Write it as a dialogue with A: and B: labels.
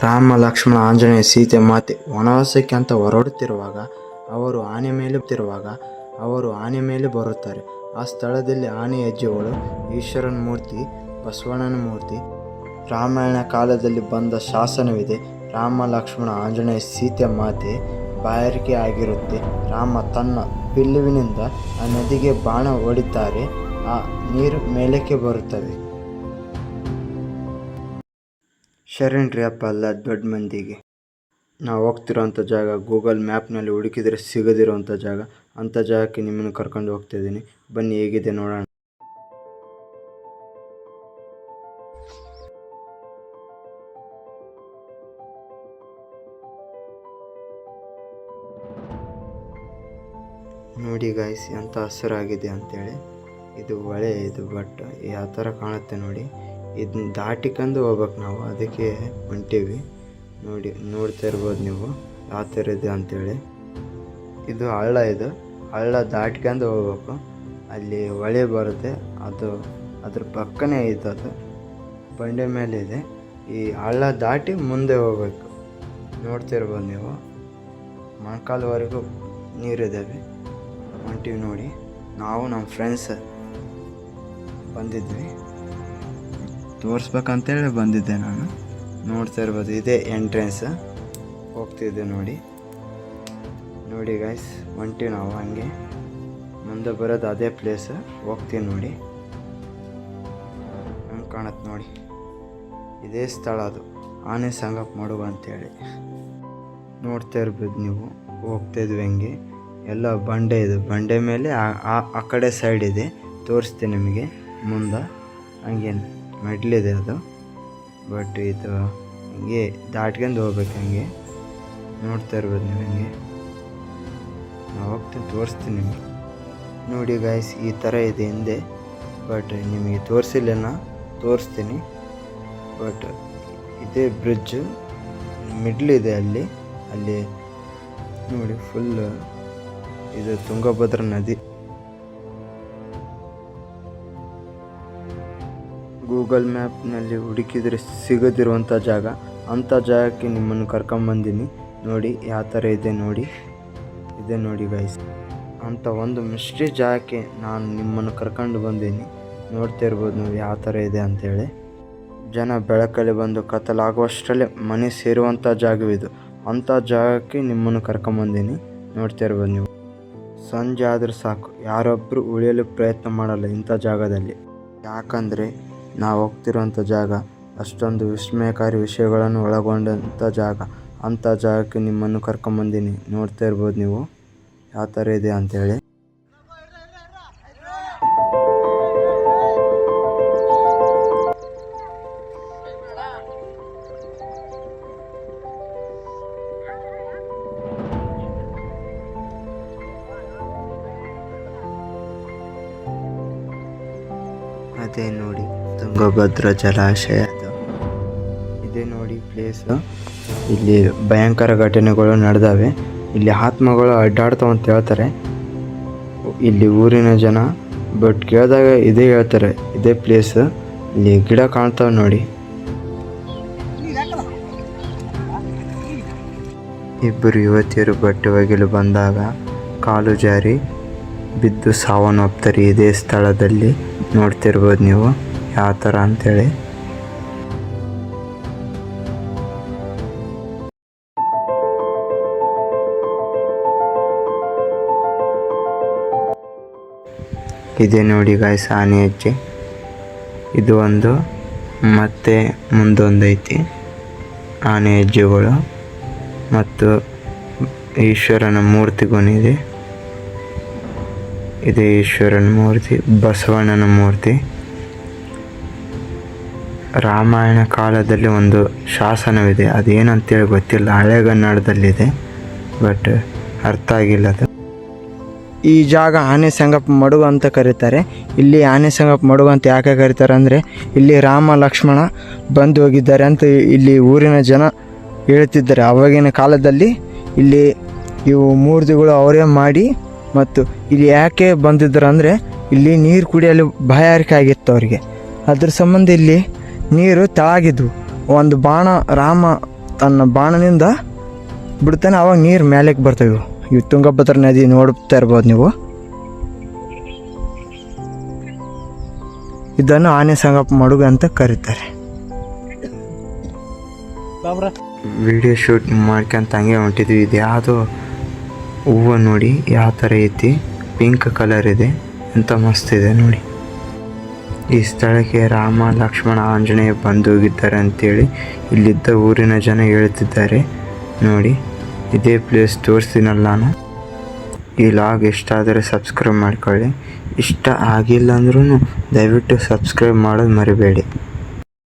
A: ರಾಮ ಲಕ್ಷ್ಮಣ ಆಂಜನೇಯ ಸೀತೆ ಮಾತೆ ವನವಾಸಕ್ಕೆ ಅಂತ ಹೊರಡುತ್ತಿರುವಾಗ ಅವರು ಆನೆ ಮೇಲೆ ಬರುತ್ತಾರೆ. ಆ ಸ್ಥಳದಲ್ಲಿ ಆನೆ ಹೆಜ್ಜೆಗಳು, ಈಶ್ವರನ ಮೂರ್ತಿ, ಬಸವಣ್ಣನ ಮೂರ್ತಿ, ರಾಮಾಯಣ ಕಾಲದಲ್ಲಿ ಬಂದ ಶಾಸನವಿದೆ. ರಾಮ ಲಕ್ಷ್ಮಣ ಆಂಜನೇಯ ಸೀತೆ ಮಾತೆ ಬಾಯಾರಿಕೆ ಆಗಿರುತ್ತೆ. ರಾಮ ತನ್ನ ಬಿಲ್ಲುವಿನಿಂದ ಆ ನದಿಗೆ ಬಾಣ ಹೊಡಿತಾರೆ. ಆ ನೀರು ಮೇಲಕ್ಕೆ ಬರುತ್ತವೆ. ಶರಣ್ರಿ ಅಪ್ಪ ಅಲ್ಲ ದೊಡ್ಡ ಮಂದಿಗೆ. ನಾವು ಹೋಗ್ತಿರೋಂಥ ಜಾಗ ಗೂಗಲ್ ಮ್ಯಾಪ್ನಲ್ಲಿ ಹುಡುಕಿದರೆ ಸಿಗದಿರೋಂಥ ಜಾಗ. ಅಂಥ ಜಾಗಕ್ಕೆ ನಿಮ್ಮನ್ನು ಕರ್ಕೊಂಡು ಹೋಗ್ತಾಯಿದ್ದೀನಿ. ಬನ್ನಿ, ಹೇಗಿದೆ ನೋಡೋಣ. ನೋಡಿ ಗಾಯ್ಸ್, ಎಂಥ ಹಸಿರಾಗಿದೆ ಅಂಥೇಳಿ. ಇದು ಹೊಳೆ ಇದು, ಬಟ್ ಯಾವ ಥರ ಕಾಣುತ್ತೆ ನೋಡಿ. ಇದನ್ನ ದಾಟಿಕೊಂಡು ಹೋಗ್ಬೇಕು ನಾವು, ಅದಕ್ಕೆ ಹೊಂಟೀವಿ. ನೋಡ್ತಾ ಇರ್ಬೋದು ನೀವು ಯಾವ ಥರ ಇದೆ ಅಂಥೇಳಿ. ಇದು ಹಳ್ಳ ದಾಟ್ಕೊಂಡು ಹೋಗ್ಬೇಕು. ಅಲ್ಲಿ ಹೊಳೆ ಬರುತ್ತೆ, ಅದ್ರ ಪಕ್ಕನೇ ಇದೆ. ಅದು ಬಂಡೆ ಮೇಲೆ ಇದೆ. ಈ ಹಳ್ಳ ದಾಟಿ ಮುಂದೆ ಹೋಗ್ಬೇಕು. ನೋಡ್ತಾ ಇರ್ಬೋದು ನೀವು, ಮೊಣಕಾಲುವರೆಗೂ ನೀರಿದ್ದಾವೆ. ಹೊಂಟೀವಿ ನೋಡಿ. ನಾವು ನಮ್ಮ ಫ್ರೆಂಡ್ಸ್ ಬಂದಿದ್ವಿ, ತೋರಿಸ್ಬೇಕಂತೇಳಿ ಬಂದಿದ್ದೆ ನಾನು. ನೋಡ್ತಾ ಇರ್ಬೋದು, ಇದೇ ಎಂಟ್ರೆನ್ಸ್. ಹೋಗ್ತಿದ್ದೆ ನೋಡಿ ಗೈಸ್. ಹೊಂಟೀವಿ ನಾವು ಹಂಗೆ. ಮುಂದೆ ಬರೋದು ಅದೇ ಪ್ಲೇಸ್. ಹೋಗ್ತೀವಿ ನೋಡಿ, ಹಂಗೆ ಕಾಣುತ್ತೆ ನೋಡಿ. ಇದೇ ಸ್ಥಳ, ಅದು ಆನೆ ಸಂಗಪ್ಪ ಮಡುಗು ಅಂತೇಳಿ. ನೋಡ್ತಾ ಇರ್ಬೋದು ನೀವು. ಹೋಗ್ತಾಯಿದ್ವಿ ಹಂಗೆ. ಎಲ್ಲ ಬಂಡೆ ಇದೆ. ಬಂಡೆ ಮೇಲೆ ಆ ಕಡೆ ಸೈಡ್ ಇದೆ, ತೋರಿಸ್ತೀನಿ ನಿಮಗೆ ಮುಂದೆ. ಹಂಗೆ ಮೆಟ್ಲಿದೆ ಅದು, ಬಟ್ ಇದು ಹಿಂಗೆ ದಾಟ್ಕೊಂಡು ಹೋಗ್ಬೇಕು. ಹಂಗೆ ನೋಡ್ತಾ ಇರ್ಬೋದು ನೀವು. ಹಂಗೆ ನಾವು ಹೋಗ್ತೀನಿ, ತೋರಿಸ್ತೀನಿ ನಿಮಗೆ. ನೋಡಿ ಗಾಯ್ಸ್, ಈ ಥರ ಇದೆ ಹಿಂದೆ, ಬಟ್ ನಿಮಗೆ ತೋರಿಸ್ತೀನಿ. ಬಟ್ ಇದೇ ಬ್ರಿಡ್ಜು ಮಿಡ್ಲಿದೆ. ಅಲ್ಲಿ ನೋಡಿ, ಫುಲ್ ಇದು ತುಂಗಭದ್ರಾ ನದಿ. ಗೂಗಲ್ ಮ್ಯಾಪ್ನಲ್ಲಿ ಹುಡುಕಿದರೆ ಸಿಗದಿರುವಂಥ ಜಾಗ, ಅಂಥ ಜಾಗಕ್ಕೆ ನಿಮ್ಮನ್ನು ಕರ್ಕೊಂಬಂದೀನಿ. ನೋಡಿ ಯಾವ ಥರ ಇದೆ ನೋಡಿ. ಇದೆ ನೋಡಿ ಗೈಸ್, ಅಂಥ ಒಂದು ಮಿಸ್ಟ್ರಿ ಜಾಗಕ್ಕೆ ನಾನು ನಿಮ್ಮನ್ನು ಕರ್ಕೊಂಡು ಬಂದೀನಿ. ನೋಡ್ತಾ ಇರ್ಬೋದು ನೀವು ಯಾವ ಥರ ಇದೆ ಅಂಥೇಳಿ. ಜನ ಬೆಳಕಲ್ಲಿ ಬಂದು ಕತ್ತಲಾಗುವಷ್ಟರಲ್ಲೇ ಮನೆ ಸೇರುವಂಥ ಜಾಗವಿದು. ಅಂಥ ಜಾಗಕ್ಕೆ ನಿಮ್ಮನ್ನು ಕರ್ಕೊಂಬಂದೀನಿ. ನೋಡ್ತಾ ಇರ್ಬೋದು ನೀವು. ಸಂಜೆ ಆದರೂ ಸಾಕು, ಯಾರೊಬ್ಬರು ಉಳಿಯಲು ಪ್ರಯತ್ನ ಮಾಡಲ್ಲ ಇಂಥ ಜಾಗದಲ್ಲಿ. ಯಾಕಂದರೆ ನಾವು ಹೋಗ್ತಿರೋಂಥ ಜಾಗ ಅಷ್ಟೊಂದು ವಿಸ್ಮಯಕಾರಿ ವಿಷಯಗಳನ್ನು ಒಳಗೊಂಡಂಥ ಜಾಗ. ಅಂಥ ಜಾಗಕ್ಕೆ ನಿಮ್ಮನ್ನು ಕರ್ಕೊಂಬಂದೀನಿ. ನೋಡ್ತಾ ಇರ್ಬೋದು ನೀವು ಯಾವ ಥರ ಇದೆ ಅಂಥೇಳಿ. ಅದೇ ನೋಡಿ ತುಂಗಭದ್ರಾ ಜಲಾಶಯ. ಇದೇ ನೋಡಿ ಪ್ಲೇಸು. ಇಲ್ಲಿ ಭಯಂಕರ ಘಟನೆಗಳು ನಡೆದವೆ. ಇಲ್ಲಿ ಆತ್ಮಗಳು ಅಡ್ಡಾಡ್ತಾವ ಅಂತ ಹೇಳ್ತಾರೆ ಇಲ್ಲಿ ಊರಿನ ಜನ. ಬಟ್ ಕೇಳಿದಾಗ ಇದೇ ಹೇಳ್ತಾರೆ, ಇದೇ ಪ್ಲೇಸ್. ಇಲ್ಲಿ ಗಿಡ ಕಾಣ್ತಾವೆ ನೋಡಿ. ಇಬ್ಬರು ಯುವತಿಯರು ಬಟ್ಟೆ ಒಗೆಯಲು ಬಂದಾಗ ಕಾಲು ಜಾರಿ ಬಿದ್ದು ಸಾವನ್ನಪ್ತಾರೆ ಇದೇ ಸ್ಥಳದಲ್ಲಿ. ನೋಡ್ತಿರ್ಬೋದು ನೀವು ಯಾವ ಥರ ಅಂಥೇಳಿ. ಇದೇ ನೋಡಿ ಗಾಯ್ಸ್ ಆನೆ ಹೆಜ್ಜೆ. ಇದು ಒಂದು, ಮತ್ತೆ ಮುಂದೊಂದು ಐತಿ ಆನೆ ಹೆಜ್ಜೆಗಳು. ಮತ್ತು ಈಶ್ವರನ ಮೂರ್ತಿಗೊಂಡಿದೆ. ಇದೇ ಈಶ್ವರನ ಮೂರ್ತಿ, ಬಸವಣ್ಣನ ಮೂರ್ತಿ. ರಾಮಾಯಣ ಕಾಲದಲ್ಲಿ ಒಂದು ಶಾಸನವಿದೆ, ಅದೇನಂತೇಳಿ ಗೊತ್ತಿಲ್ಲ, ಹಳೆಗನ್ನಡದಲ್ಲಿದೆ, ಬಟ್ ಅರ್ಥ ಆಗಿಲ್ಲ ಅದು. ಈ ಜಾಗ ಆನೆ ಸಂಗಪ್ಪ ಮಡುಗು ಅಂತ ಕರೀತಾರೆ. ಇಲ್ಲಿ ಆನೆ ಸಂಗಪ್ಪ ಮಡುಗು ಅಂತ ಯಾಕೆ ಕರೀತಾರೆ ಅಂದರೆ, ಇಲ್ಲಿ ರಾಮ ಲಕ್ಷ್ಮಣ ಬಂದು ಹೋಗಿದ್ದಾರೆ ಅಂತ ಇಲ್ಲಿ ಊರಿನ ಜನ ಹೇಳ್ತಿದ್ದಾರೆ. ಆವಾಗಿನ ಕಾಲದಲ್ಲಿ ಇಲ್ಲಿ ಇವು ಮೂರ್ತಿಗಳು ಅವರೇ ಮಾಡಿ. ಮತ್ತು ಇಲ್ಲಿ ಯಾಕೆ ಬಂದಿದ್ರು ಅಂದರೆ, ಇಲ್ಲಿ ನೀರು ಕುಡಿಯಲು ಬಾಯಾರಿಕೆ ಆಗಿತ್ತು ಅವರಿಗೆ. ಅದ್ರ ಸಂಬಂಧ ಇಲ್ಲಿ ನೀರು ತೆಳಗಿದ್ವು. ಒಂದು ಬಾಣ ರಾಮ ತನ್ನ ಬಾಣನಿಂದ ಬಿಡ್ತಾನೆ, ಆವಾಗ ನೀರು ಮೇಲಕ್ಕೆ ಬರ್ತವೆ. ಇವು ತುಂಗಭದ್ರಾ ನದಿ ನೋಡ್ತಾ ಇರ್ಬೋದು ನೀವು. ಇದನ್ನು ಆನೆ ಸಂಗಪ್ಪ ಮಡುಗು ಅಂತ ಕರೀತಾರೆ. ವಿಡಿಯೋ ಶೂಟ್ ಮಾಡ್ಕೊಂತ ಹಂಗೆ ಹೊಂಟಿದ್ವಿ. ಇದು ಯಾವುದೋ ಹೂವು ನೋಡಿ ಯಾವ ಥರ ಐತಿ, ಪಿಂಕ್ ಕಲರ್ ಇದೆ, ಎಂಥ ಮಸ್ತ್ ಇದೆ ನೋಡಿ. ಈ ಸ್ಥಳಕ್ಕೆ ರಾಮ ಲಕ್ಷ್ಮಣ ಆಂಜನೇಯ ಬಂದು ಹೋಗಿದ್ದಾರೆ ಅಂತೇಳಿ ಇಲ್ಲಿದ್ದ ಊರಿನ ಜನ ಹೇಳ್ತಿದ್ದಾರೆ ನೋಡಿ. ಇದೇ ಪ್ಲೇಸ್ ತೋರಿಸ್ತೀನಲ್ಲ ನಾನು. ಈ ಲಾಗ್ ಇಷ್ಟ ಆದರೆ ಸಬ್ಸ್ಕ್ರೈಬ್ ಮಾಡ್ಕೊಳ್ಳಿ. ಇಷ್ಟ ಆಗಿಲ್ಲ ಅಂದ್ರೂ ದಯವಿಟ್ಟು ಸಬ್ಸ್ಕ್ರೈಬ್ ಮಾಡೋದು ಮರಿಬೇಡಿ.